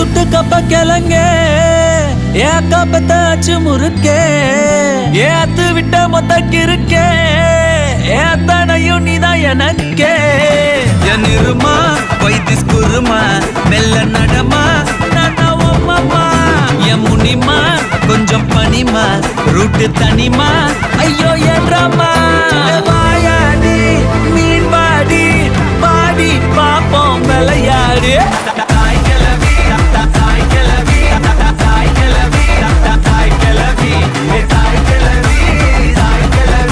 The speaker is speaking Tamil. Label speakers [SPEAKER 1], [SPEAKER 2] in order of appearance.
[SPEAKER 1] துட்டு கப்ப கிளங்க ஏக்காப்பத்தாச்சு முறுக்கே ஏத்து விட்ட மொத்த கிருக்கே ஏத்தனையும் நீதான் எனக்கே என் இருமா வைத்திஸ் குருமா மெல்ல நடமா நாமா என் முனிமா கொஞ்சம் பனிமா ரூட்டு தனிமா ஐயோ என்றாமா